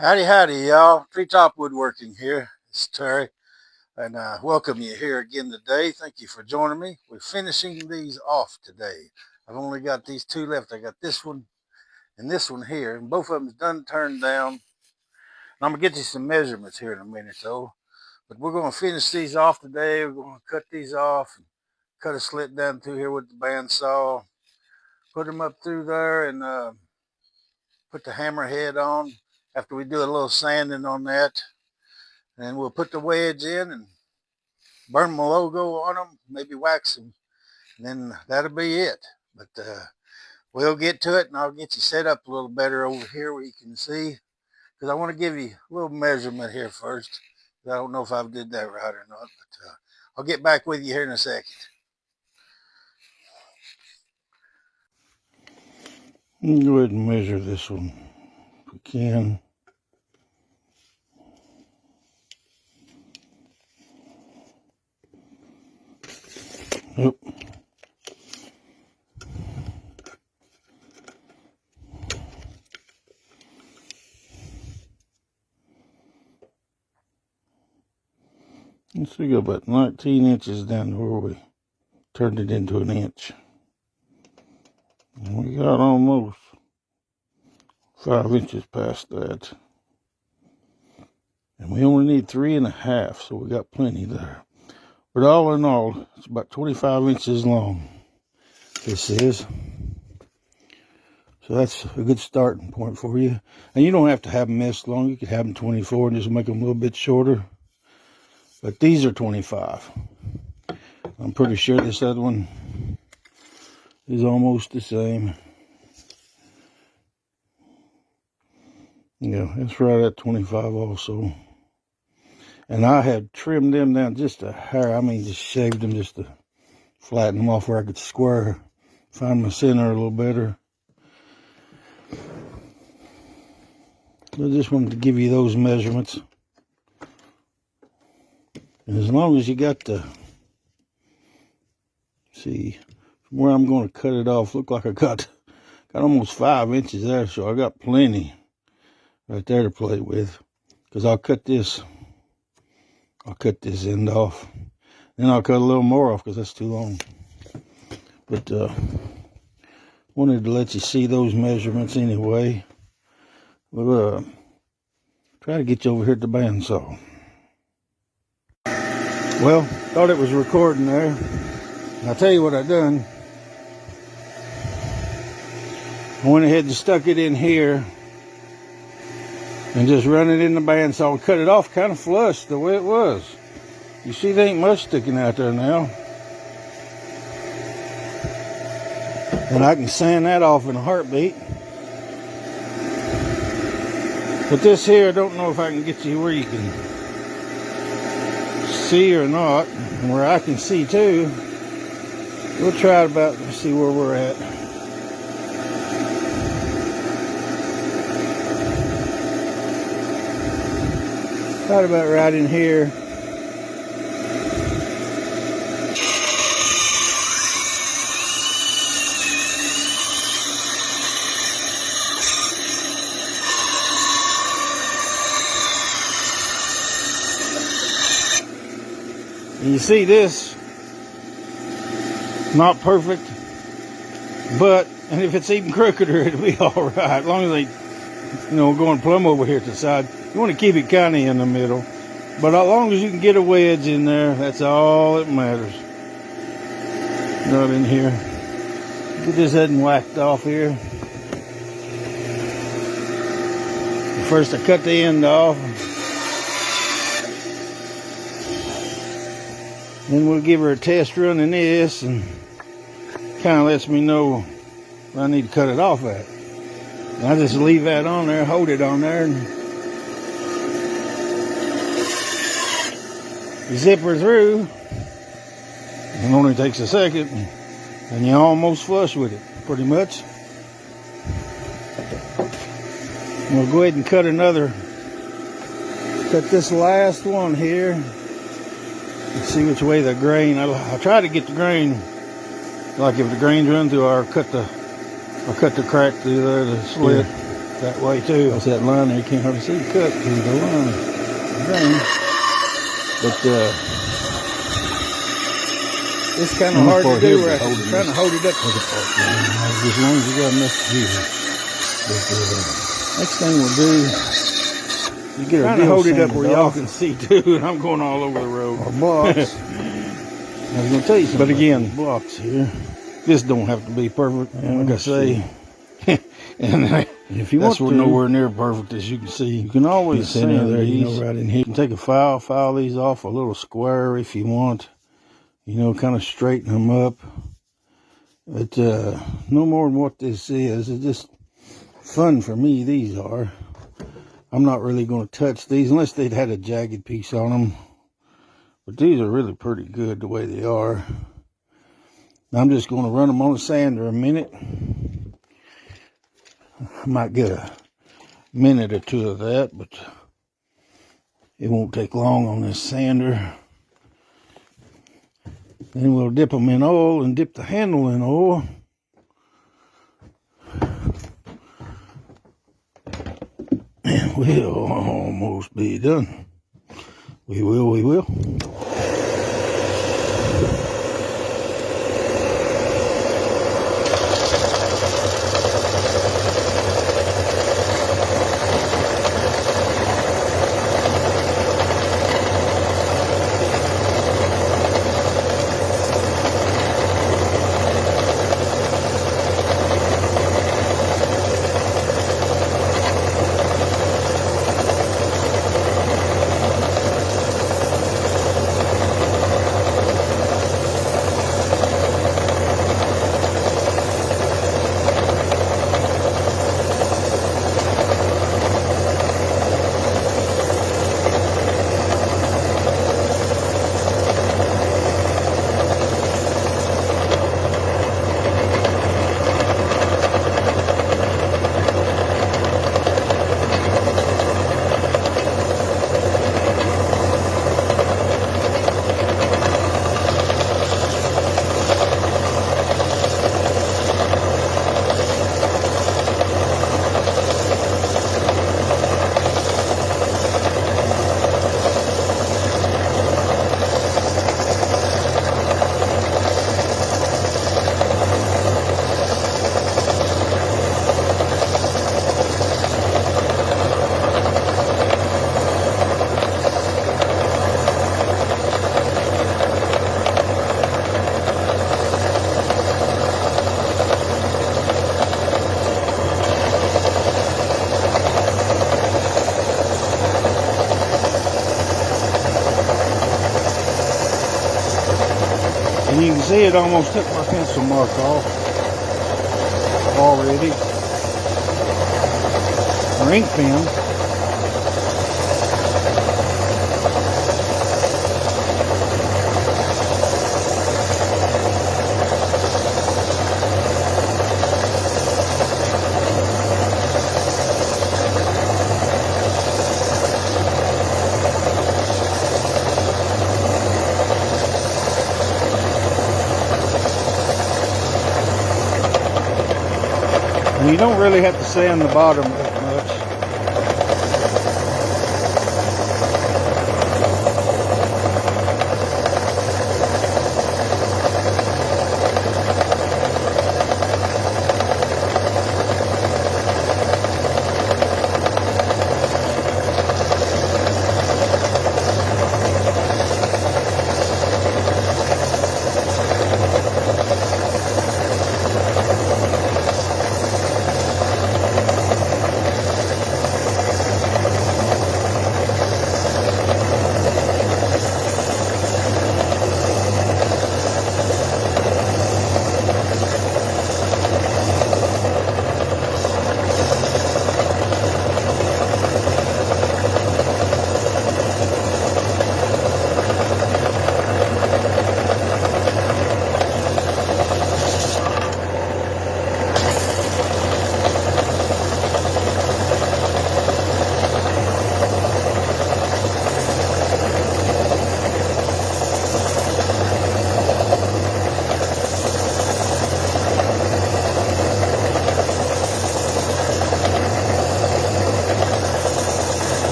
Howdy, howdy, y'all. Treetop Woodworking here. It's Terry, and I welcome you here again today. Thank you for joining me. We're finishing these off today. I've only got these two left. I got this one and this one here, and both of them's done turned down. And I'm gonna get you some measurements here in a minute, though. But we're gonna finish these off today. We're gonna cut these off, and cut a slit down through here with the bandsaw, put them up through there, and put the hammer head on. After we do a little sanding on that, and we'll put the wedge in and burn my logo on them, maybe wax them, and then that'll be it. But we'll get to it, and I'll get you set up a little better over here where you can see, because I want to give you a little measurement here first. I don't know if I did that right or not, but I'll get back with you here in a second. Go ahead and measure this one if we can. Yep. Let's see, go about 19 inches down to where we turned it into an inch. And we got almost 5 inches past that. And we only need 3.5, so we got plenty there. But all in all, it's about 25 inches long, this is. So that's a good starting point for you. And you don't have to have them this long. You could have them 24 and just make them a little bit shorter. But these are 25. I'm pretty sure this other one is almost the same. Yeah, it's right at 25 also. And I had trimmed them down just a hair. I mean, just shaved them just to flatten them off where I could find my center a little better. I just wanted to give you those measurements. And as long as you got see, from where I'm going to cut it off, look like I got almost 5 inches there, so I got plenty right there to play with. Because I'll cut this end off. Then I'll cut a little more off because that's too long. But wanted to let you see those measurements anyway. We'll try to get you over here at the bandsaw. Well, thought it was recording there. I'll tell you what I done. I went ahead and stuck it in here and just run it in the bandsaw and cut it off kind of flush the way it was. You see, there ain't much sticking out there now. And I can sand that off in a heartbeat. But this here, I don't know if I can get you where you can see or not, and where I can see too. We'll try about to see where we're at. Right about right in here. And you see this, not perfect, and if it's even crookeder, it'll be all right, as long as they, going plumb over here to the side. You want to keep it kind of in the middle, but as long as you can get a wedge in there, that's all that matters. Not in here. Get this head and whacked off here. First, I cut the end off. Then we'll give her a test run in this, and kind of lets me know where I need to cut it off at. And I just leave that on there, hold it on there, and zip her through. It only takes a second, and you're almost flush with it, pretty much. We'll go ahead and cut this last one here. Let's see which way the grain. I'll try to get the grain. Like if the grain's run through, I'll cut the crack through there, the slit. that way too. That's that line there. You can't hardly see the cut through the line. But it's kind of hard to do. Right? I'm trying to hold it up to the part. As long as you got enough to do. But next thing we'll do, you get trying to hold it up where y'all can see too. And I'm going all over the road. Or blocks. I was going to tell you something. But again, blocks here. This don't have to be perfect. And like I say, and if you want to, nowhere near perfect as you can see. You can always sand there, you know, right in here. You can take a file these off a little square if you want. You know, kind of straighten them up. But no more than what this is. It's just fun for me, these are. I'm not really going to touch these unless they'd had a jagged piece on them. But these are really pretty good the way they are. I'm just going to run them on the sander a minute. I might get a minute or two of that, but it won't take long on this sander. Then we'll dip them in oil and dip the handle in oil. And we'll almost be done. We will. And you can see it almost took my pencil mark off already. Or ink pen. And you don't really have to sand the bottom that much.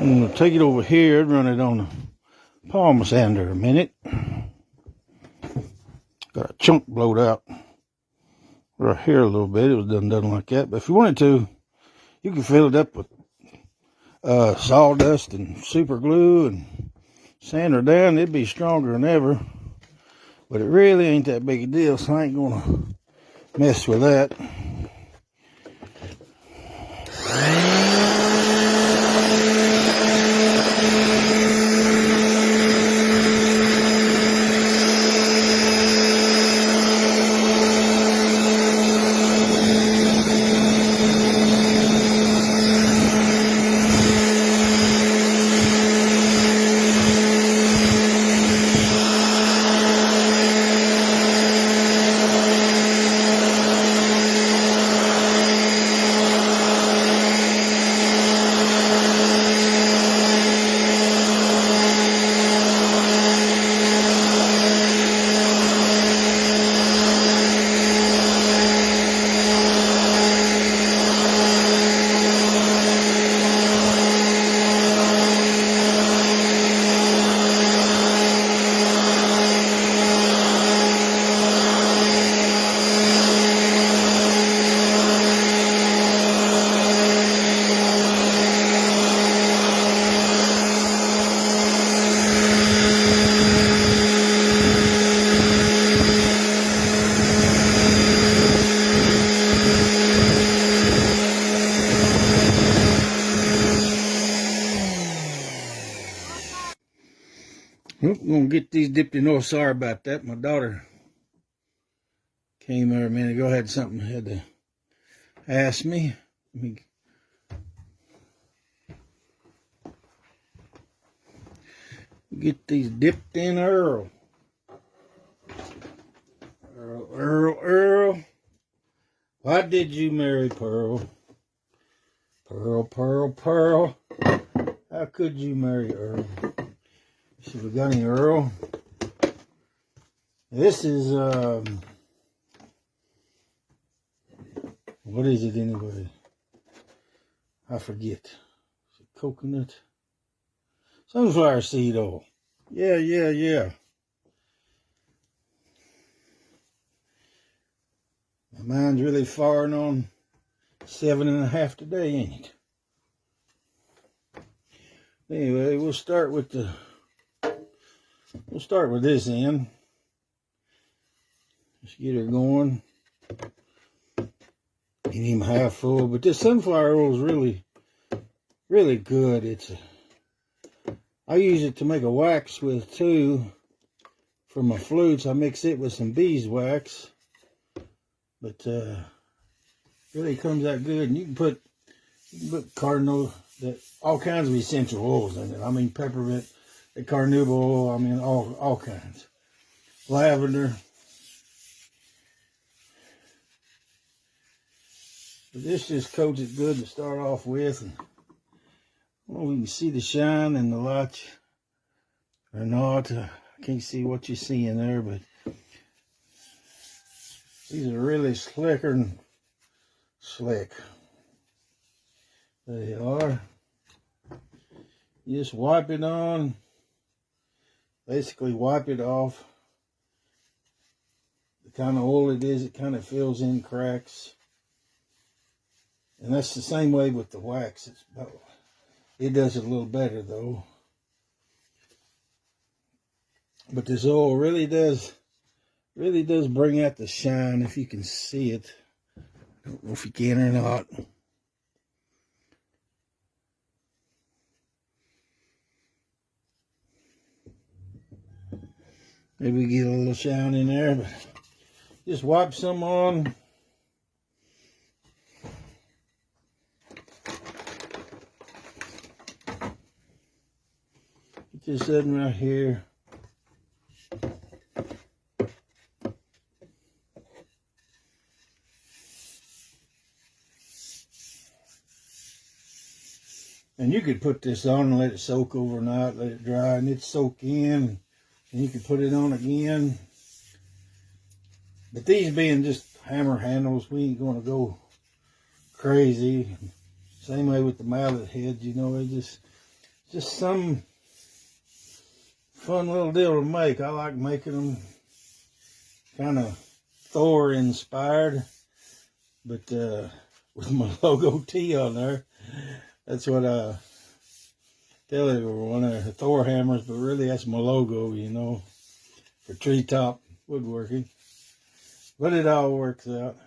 I'm going to take it over here and run it on the palm sander a minute. Got a chunk blowed out right here a little bit. It was done like that. But if you wanted to, you can fill it up with sawdust and super glue and sand her down. It'd be stronger than ever. But it really ain't that big a deal, so I ain't going to mess with that. Nope, I'm going to get these dipped in oil. Sorry about that. My daughter came here a minute ago, had something had to ask me. Let me get these dipped in Earl. Earl. Why did you marry Pearl? Pearl. How could you marry Earl? Should we got any Earl? This is, what is it anyway? I forget. Is it coconut? Sunflower seed oil. Yeah. Mine's really firing on 7.5 today, ain't it? Anyway, we'll start with this end. Just get her going. Ain't even half full, but this sunflower oil is really good. I use it to make a wax with too. For my flutes, I mix it with some beeswax. But really comes out good, and you can put cardinal, all kinds of essential oils in it. I mean peppermint, the carnauba oil. I mean all kinds. Lavender. But this just coats it good to start off with, and well, we can see the shine and the light or not. I can't see what you see in there, but these are really slicker and slick. There they are. You just wipe it on. Basically wipe it off. The kind of oil it is, it kind of fills in cracks. And that's the same way with the wax. It does it a little better though. But this oil really does bring out the shine, if you can see it. I don't know if you can or not. Maybe get a little shine in there, but just wipe some on. Get this setting right here. And you could put this on and let it soak overnight, let it dry, and it soak in. And you could put it on again. But these being just hammer handles, we ain't going to go crazy. Same way with the mallet heads, you know, they just just some fun little deal to make. I like making them kind of Thor inspired, but with my logo T on there. That's what I tell everyone. They're Thor hammers, but really that's my logo, you know, for treetop woodworking. But it all works out.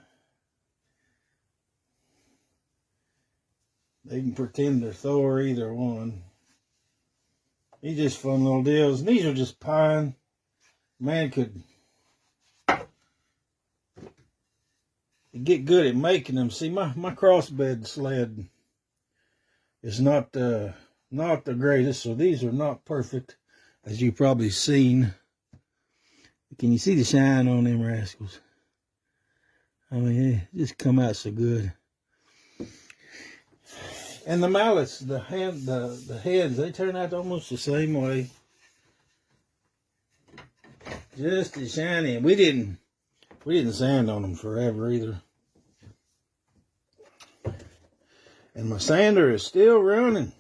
They can pretend they're Thor, either one. These just fun little deals. And these are just pine. Man could get good at making them. See, my crossbed sled is not the greatest, so these are not perfect, as you've probably seen. Can you see the shine on them rascals? I mean, they just come out so good. And the mallets, the heads, they turn out almost the same way. Just as shiny. And we didn't sand on them forever either. And my sander is still running.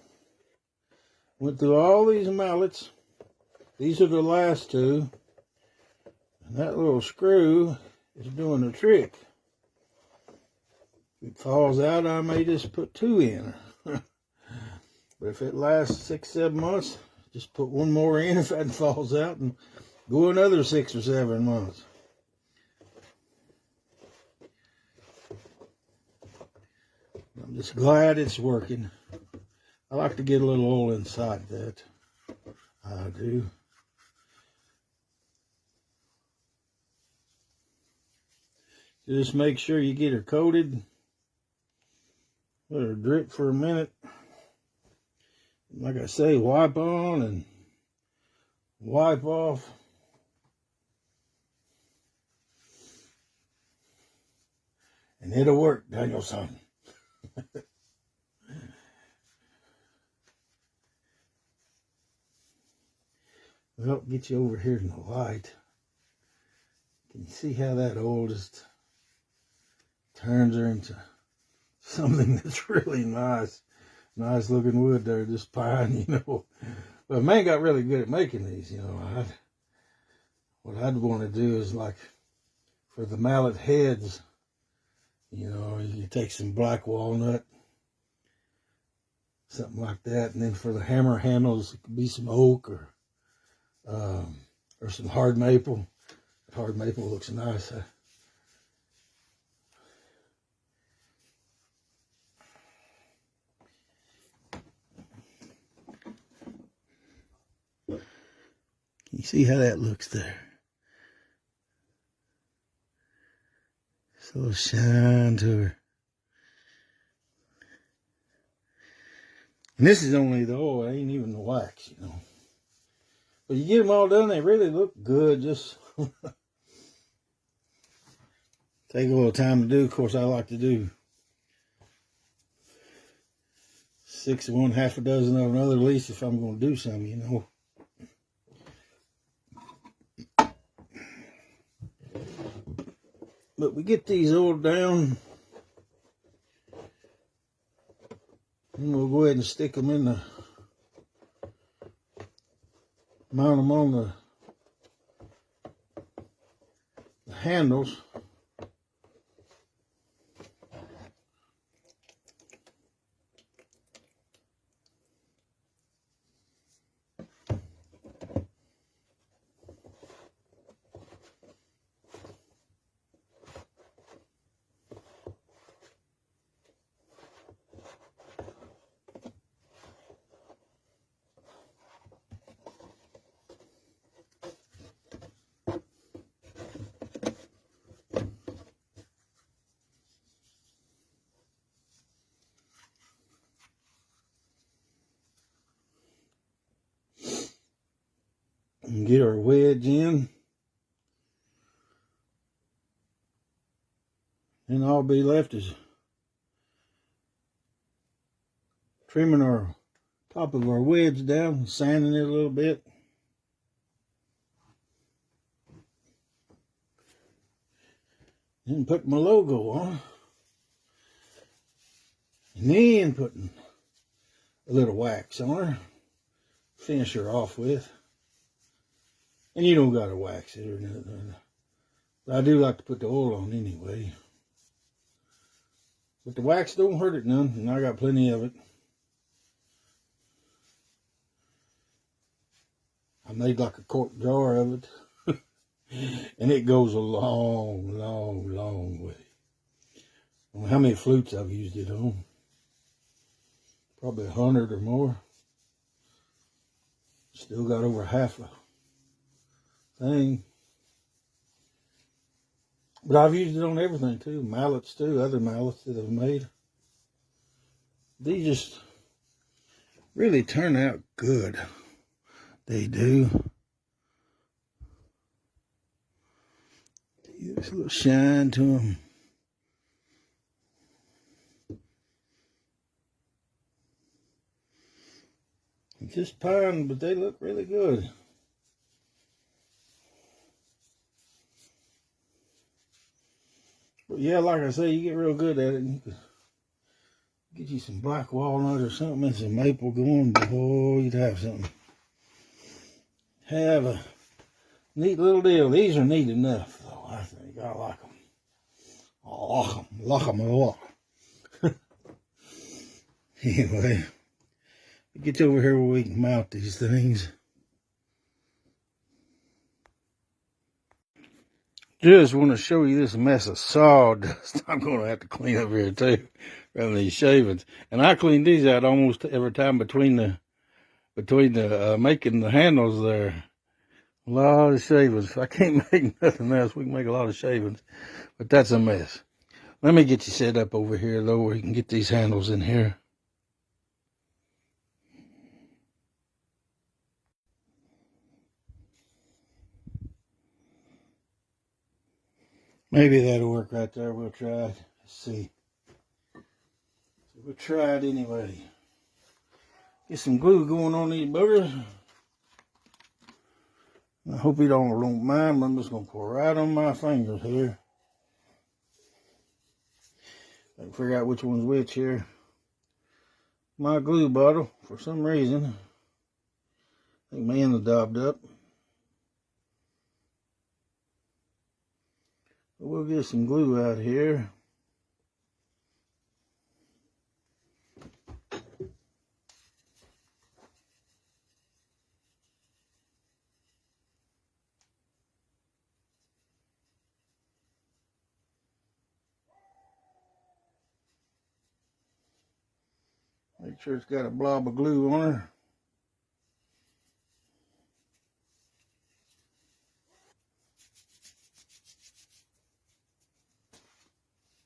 Went through all these mallets. These are the last two. And that little screw is doing the trick. If it falls out, I may just put two in. But if it lasts 6-7 months, just put one more in if that falls out and go another 6 or 7 months. I'm just glad it's working. I like to get a little oil inside that. I do. Just make sure you get her coated. Let her drip for a minute. Like I say, wipe on and wipe off. And it'll work, Danielson. Well, get you over here in the light. Can you see how that oil just turns her into something that's really nice? Nice looking wood there, just pine, you know. But man got really good at making these, you know. What I'd want to do is, like, for the mallet heads, you know, you take some black walnut, something like that, and then for the hammer handles, it could be some oak or some hard maple. Hard maple looks nice. You see how that looks there? Just a little shine to her. And this is only the oil, it ain't even the wax, you know. But you get them all done, they really look good. Just take a little time to do. Of course, I like to do 6 of one, half a dozen of another, at least if I'm going to do some, you know. But we get these oiled down, and we'll go ahead and stick them in the, mount them on the handles. And get our wedge in. And all be left is trimming our top of our wedge down, sanding it a little bit. Then put my logo on. And then putting a little wax on her. finish her off with. And you don't gotta wax it or nothing. But I do like to put the oil on anyway. But the wax don't hurt it none, and I got plenty of it. I made like a quart jar of it. And it goes a long, long, long way. I don't know how many flutes I've used it on. Probably 100 or more. Still got over half a thing. But I've used it on everything too. Mallets too, other mallets that I've made. These just really turn out good. They do. There's a little shine to them. Just pine, but they look really good. But yeah, like I say, you get real good at it, and you can get you some black walnut or something and some maple going, boy, you'd have something. Have a neat little deal. These are neat enough, though, I think. I like them. I like them a lot. Anyway, get over here where we can mount these things. Just want to show you this mess of sawdust I'm going to have to clean up here too, rather than these shavings. And I clean these out almost every time between the making the handles there. A lot of shavings. If I can't make nothing else, we can make a lot of shavings, but that's a mess. Let me get you set up over here though, where you can get these handles in here. Maybe that'll work right there. We'll try it. Let's see. So we'll try it anyway. Get some glue going on these boogers. I hope you don't mind, but I'm just going to pour right on my fingers here. I can figure out which one's which here. My glue bottle, for some reason, I think my end is daubed up. But we'll get some glue out here. Make sure it's got a blob of glue on her.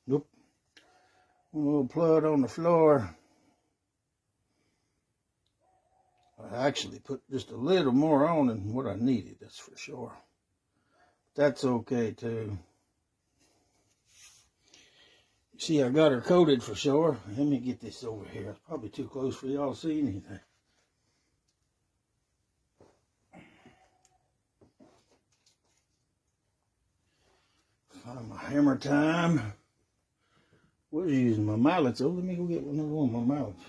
Nope. A little plug on the floor. I actually put just a little more on than what I needed, that's for sure. That's okay too. You see, I got her coated for sure. Let me get this over here. It's probably too close for y'all to see anything. Find my hammer time. Was using my mallets. Oh, let me go get another one of my mallets.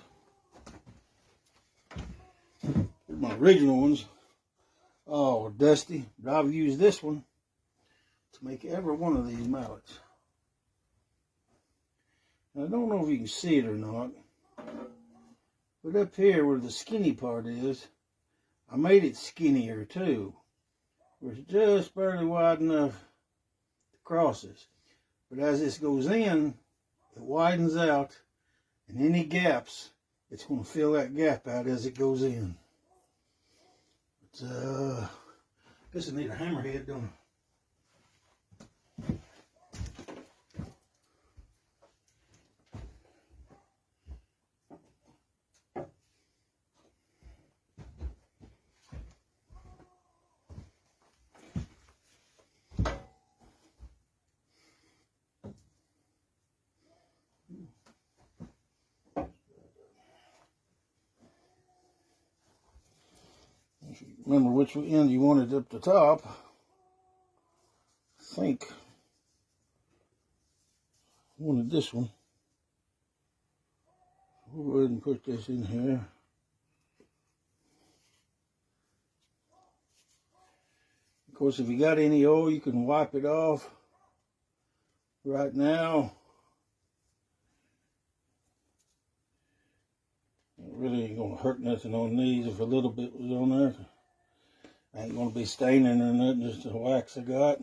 Here's my original ones. Oh, dusty. But I've used this one to make every one of these mallets. Now, I don't know if you can see it or not, but up here where the skinny part is, I made it skinnier too. Where it's just barely wide enough to cross this. But as this goes in, it widens out, and any gaps, it's going to fill that gap out as it goes in. But, I guess I need a hammerhead, don't I? Remember which end you wanted up the top. I think I wanted this one. We'll go ahead and put this in here. Of course, if you got any oil, you can wipe it off. Right now, it really ain't gonna hurt nothing on these. If a little bit was on there, I ain't gonna be staining or nothing, just the wax I got.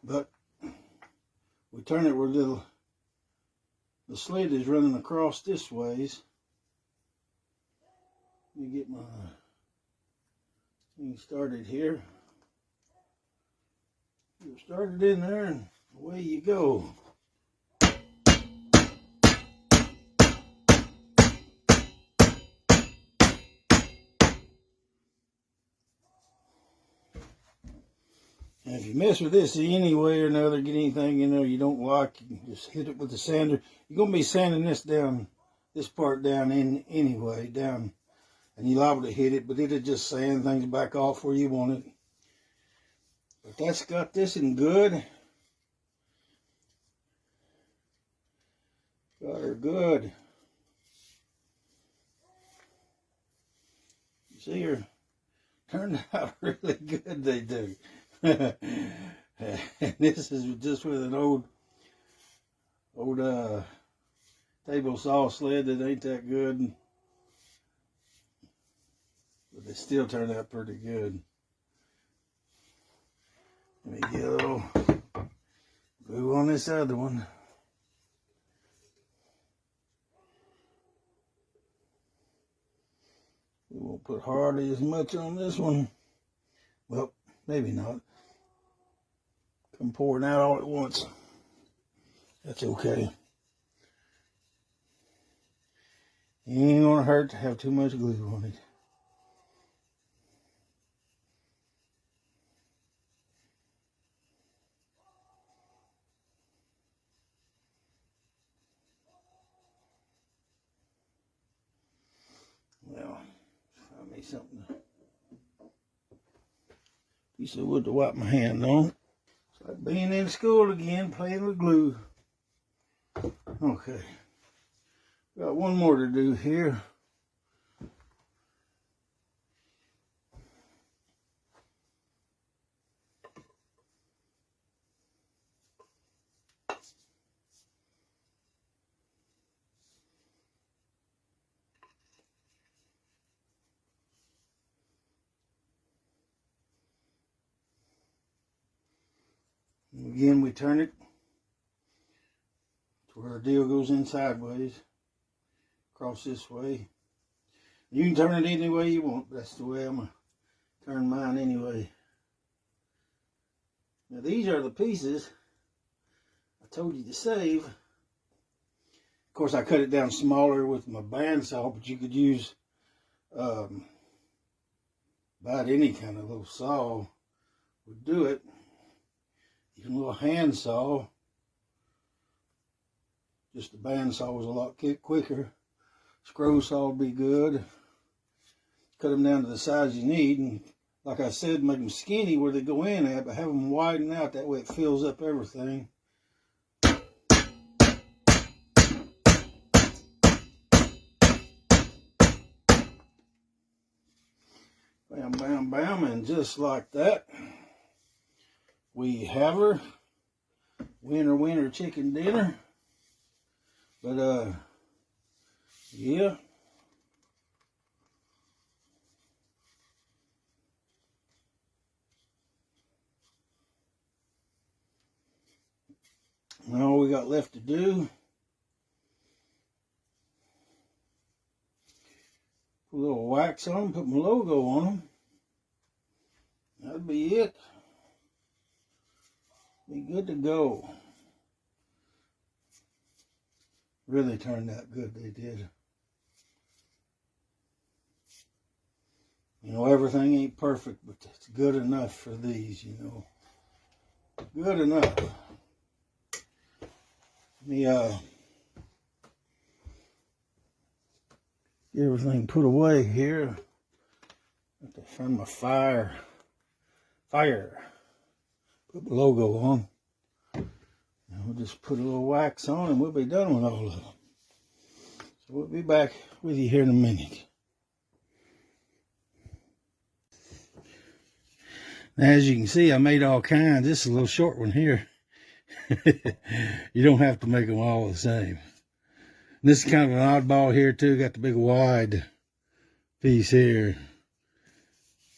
But we turn it where the slit is running across this ways. Let me get my thing started here. You start it in there and away you go. And if you mess with this any way or another, get anything in there you don't like, you can just hit it with the sander. You're going to be sanding this down, this part down in anyway, down. And you're liable to hit it, but it'll just sand things back off where you want it. But that's got this in good. Got her good. You see her? Turned out really good, they do. And this is just with an old table saw sled that ain't that good. But they still turn out pretty good. Let me get a little glue on this other one. We won't put hardly as much on this one. Well, maybe not. Come pouring out all at once. That's okay. It ain't gonna hurt to have too much glue on it. Well, find me something. Piece of wood to wipe my hand on. It's like being in school again, playing with glue. Okay. Got one more to do here. Again, we turn it to where our deal goes in sideways, across this way. You can turn it any way you want, but that's the way I'm going to turn mine anyway. Now these are the pieces I told you to save. Of course, I cut it down smaller with my bandsaw, but you could use about any kind of little saw would do it. Even a little hand saw. Just the bandsaw was a lot quicker. Scroll saw would be good. Cut them down to the size you need, and like I said, make them skinny where they go in at, but have them widen out, that way it fills up everything. Bam, bam, bam, and just like that, we have her. Winner, winner, chicken dinner. But, yeah. Now all we got left to do, put a little wax on them, put my logo on them. That'd be it. Be good to go. Really turned out good, they did. You know, everything ain't perfect, but it's good enough for these, you know. Good enough. Let me get everything put away here. Have to find my fire. Put the logo on. And we'll just put a little wax on and we'll be done with all of them. So we'll be back with you here in a minute. Now, as you can see, I made all kinds. This is a little short one here. You don't have to make them all the same. This is kind of an oddball here too. Got the big wide piece here.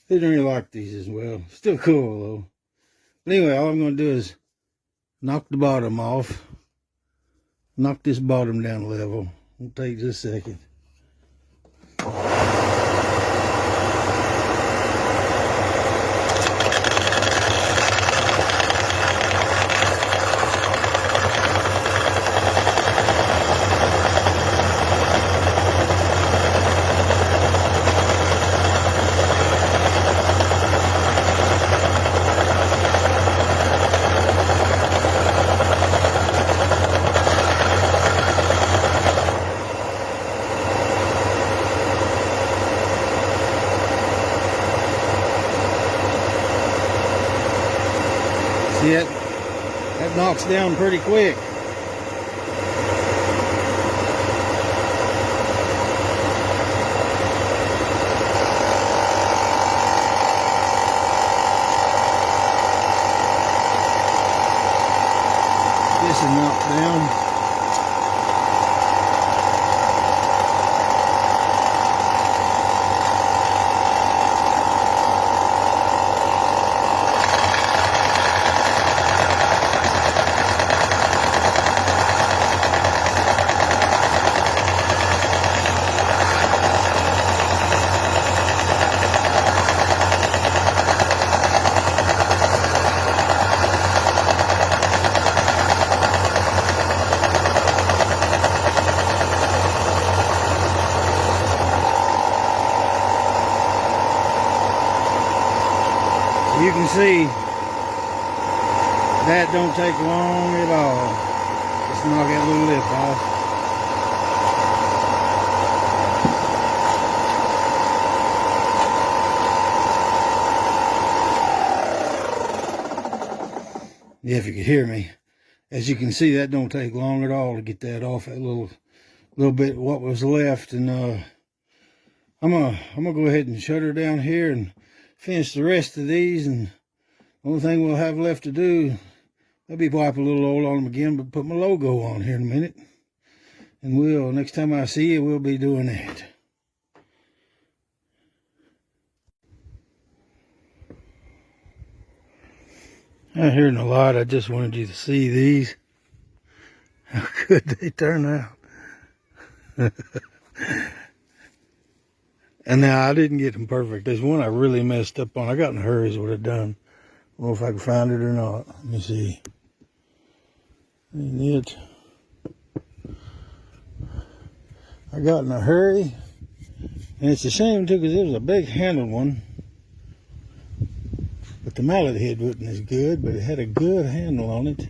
They don't really like these as well. Still cool though. But anyway, all I'm going to do is knock the bottom off. Knock this bottom down level. It'll take just a second. See it? That knocks down pretty quick. This is knocked down. You can see that don't take long at all. Just knock that little lip off. Yeah, if you could hear me. As you can see, that don't take long at all to get that off, that little bit what was left. And I'm gonna go ahead and shut her down here and finish the rest of these, and the only thing we'll have left to do, maybe wipe a little oil on them again, but put my logo on here in a minute. And next time I see you, we'll be doing that. Out here in the light, I just wanted you to see these. How good they turn out. And now I didn't get them perfect. There's one I really messed up on. I got in a hurry is what I done. I don't know if I can find it or not. Let me see. Ain't it? I got in a hurry. And it's a shame too, because it was a big handled one. But the mallet head wasn't as good, but it had a good handle on it.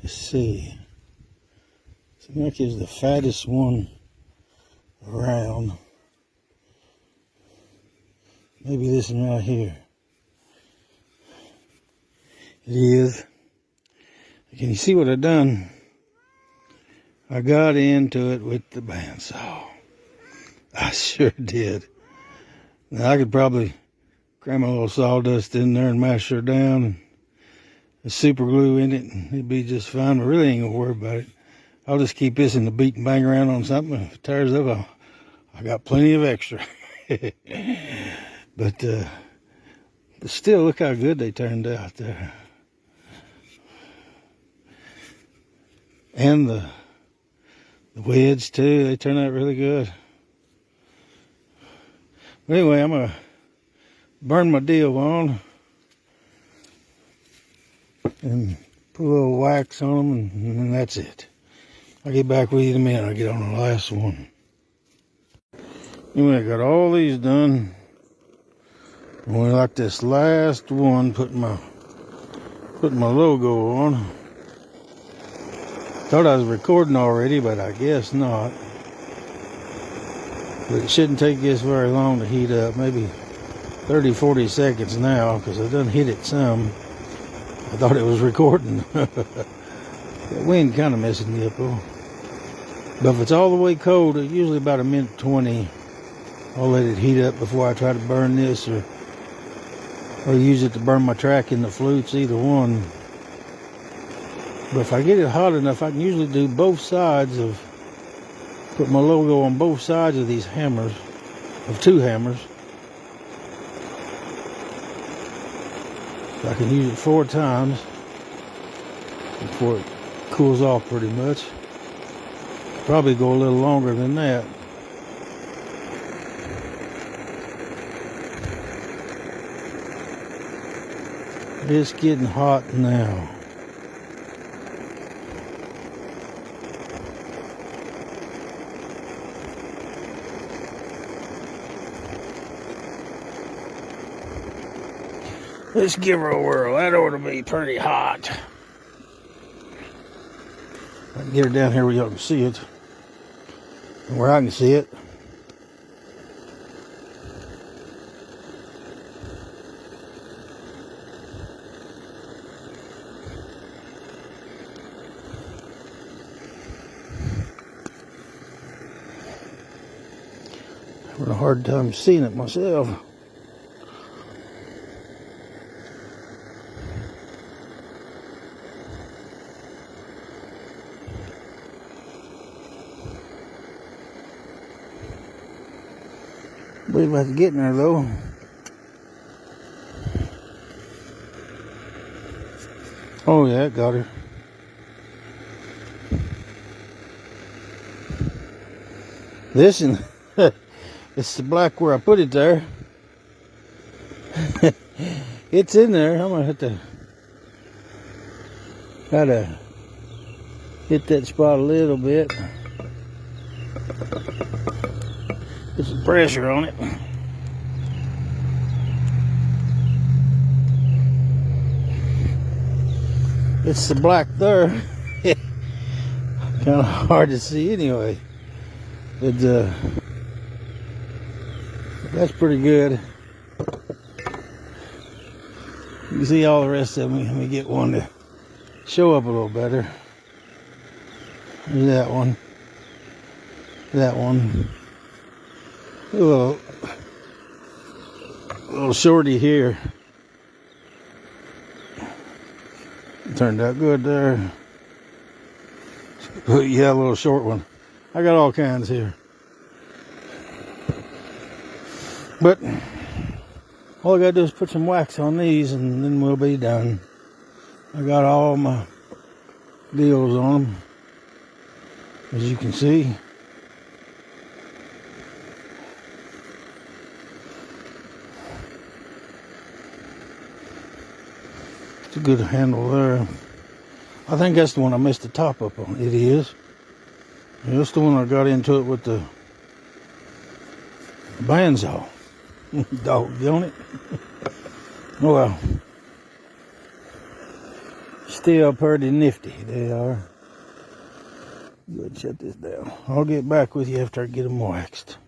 Let's see. Seems like it's the fattest one around. Maybe this one right here. It is. Can you see what I done? I got into it with the bandsaw. I sure did. Now I could probably cram a little sawdust in there and mash her down and a super glue in it, and it'd be just fine. I really ain't gonna worry about it. I'll just keep this in the beat and bang around on something. If it tears up, I got plenty of extra. But still, look how good they turned out there. And the wedge too, they turned out really good. But anyway, I'm gonna burn my deal on and put a little wax on them, and then that's it. I'll get back with you in a minute. I'll get on the last one. Anyway, I got all these done. Only like this last one, putting my logo on. Thought I was recording already, but I guess not. But it shouldn't take this very long to heat up. Maybe 30, 40 seconds now, because I done hit it some. I thought it was recording. That wind kind of messing me up though. But if it's all the way cold, usually about 1:20, I'll let it heat up before I try to burn this or use it to burn my track in the flutes, either one. But if I get it hot enough, I can usually do both sides put my logo on both sides of these hammers, of 2 hammers. So I can use it 4 times before it cools off pretty much. Probably go a little longer than that. It's getting hot now. Let's give her a whirl. That ought to be pretty hot. I can get her down here where y'all can see it. And where I can see it. I'm having a hard time seeing it myself. I believe I can get in there though. Oh yeah, it got her. This and it's the black where I put it there. It's in there. I'm gonna have to try to hit that spot a little bit. Put some pressure on it. It's the black there. Kind of hard to see anyway. But that's pretty good. You can see all the rest of them. Let me get one to show up a little better. There's that one. That one. A little shorty here. Turned out good there. Yeah, a little short one. I got all kinds here. But all I gotta do is put some wax on these and then we'll be done. I got all my deals on them, as you can see. It's a good handle there. I think that's the one I messed the top up on. It is. Yeah, that's the one I got into it with the bandsaw. Doggone it. Oh well. Still pretty nifty, they are. Go ahead and shut this down. I'll get back with you after I get them waxed.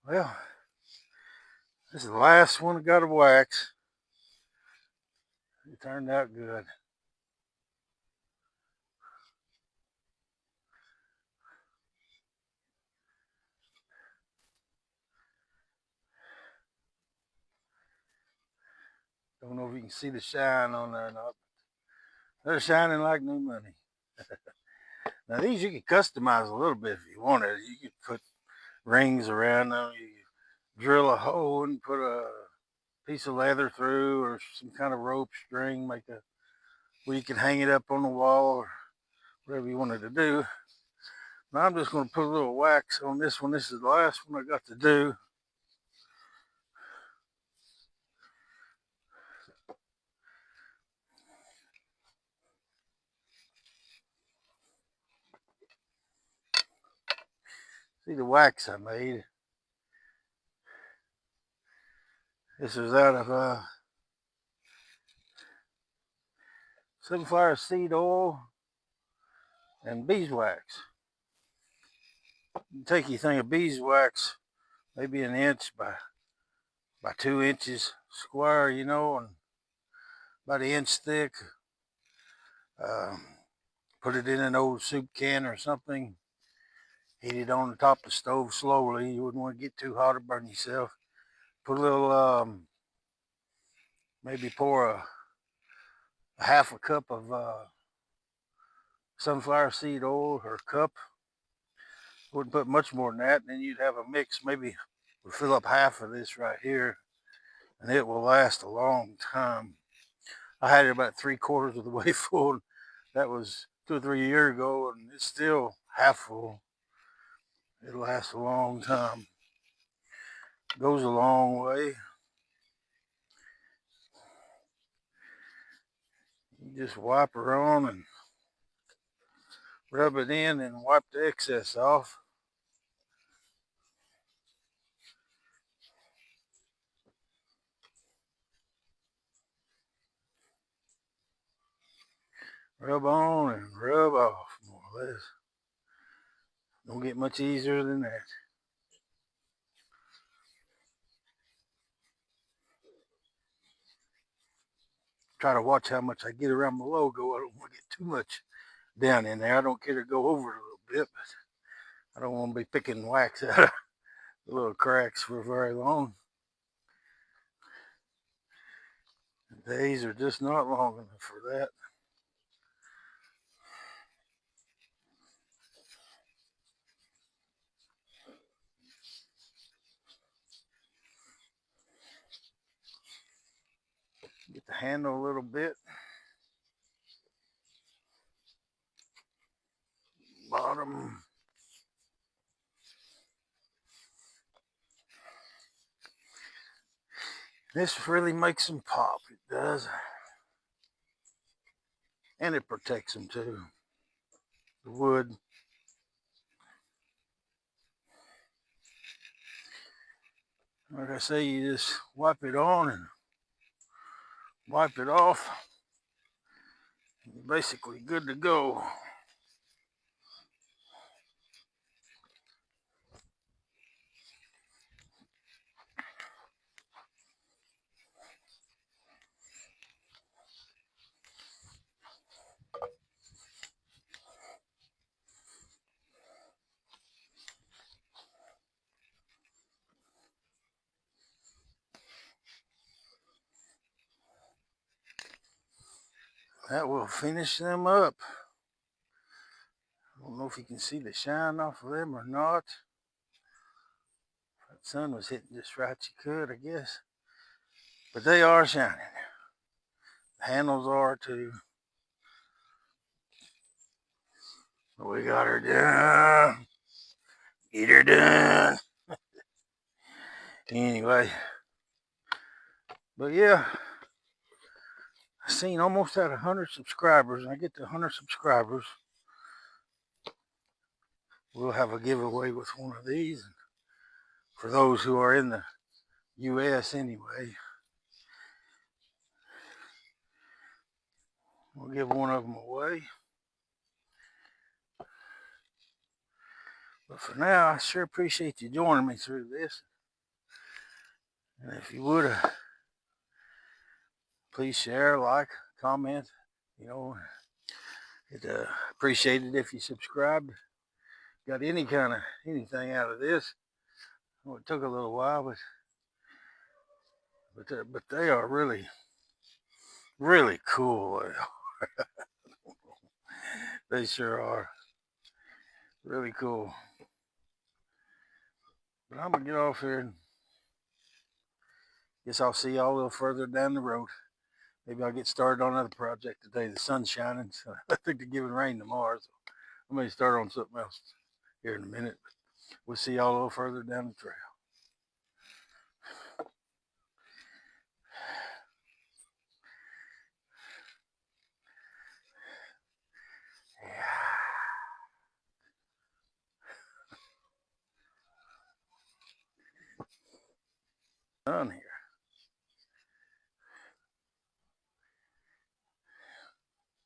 Well, this is the last one I got to wax. It turned out good. Don't know if you can see the shine on there or not. They're shining like new money. Now these you can customize a little bit if you wanted. You could put rings around them. You could drill a hole and put a piece of leather through, or some kind of rope string, make a where you can hang it up on the wall or whatever you wanted to do. Now I'm just going to put a little wax on this one. This is the last one I got to do. See the wax I made. This is out of sunflower seed oil and beeswax. You take your thing of beeswax, maybe an inch by 2 inches square, you know, and about an inch thick. Put it in an old soup can or something. Heat it on the top of the stove slowly. You wouldn't want to get too hot or burn yourself. Put a little, maybe pour a half a cup of sunflower seed oil, or a cup. Wouldn't put much more than that. And then you'd have a mix. Maybe we'll fill up half of this right here, and it will last a long time. I had it about 3/4 of the way full. That was 2 or 3 years ago, and it's still half full. It'll last a long time. Goes a long way. You just wipe her on and rub it in and wipe the excess off. Rub on and rub off, more or less. Don't get much easier than that. Try to watch how much I get around the logo. I don't want to get too much down in there. I don't care to go over it a little bit, but I don't want to be picking wax out of the little cracks for very long. The days are just not long enough for that. Get the handle a little bit. Bottom. This really makes them pop. It does. And it protects them too. The wood. Like I say, you just wipe it on and wipe it off. You're basically good to go. That will finish them up. I don't know if you can see the shine off of them or not. If that sun was hitting just right, you could, I guess. But they are shining. The handles are too. But we got her done. Get her done. Anyway. But yeah. I seen almost at 100 subscribers. And I get to 100 subscribers, we'll have a giveaway with one of these. For those who are in the US anyway, we'll give one of them away. But for now, I sure appreciate you joining me through this. And if you would, please share, like, comment. You know, it's appreciated if you subscribed. Got any kind of anything out of this. Well, it took a little while, but they are really, really cool. They sure are. Really cool. But I'm going to get off here and guess I'll see y'all a little further down the road. Maybe I'll get started on another project today. The sun's shining, so I think they're giving rain tomorrow. So I may start on something else here in a minute. But we'll see y'all a little further down the trail. Yeah. Done here.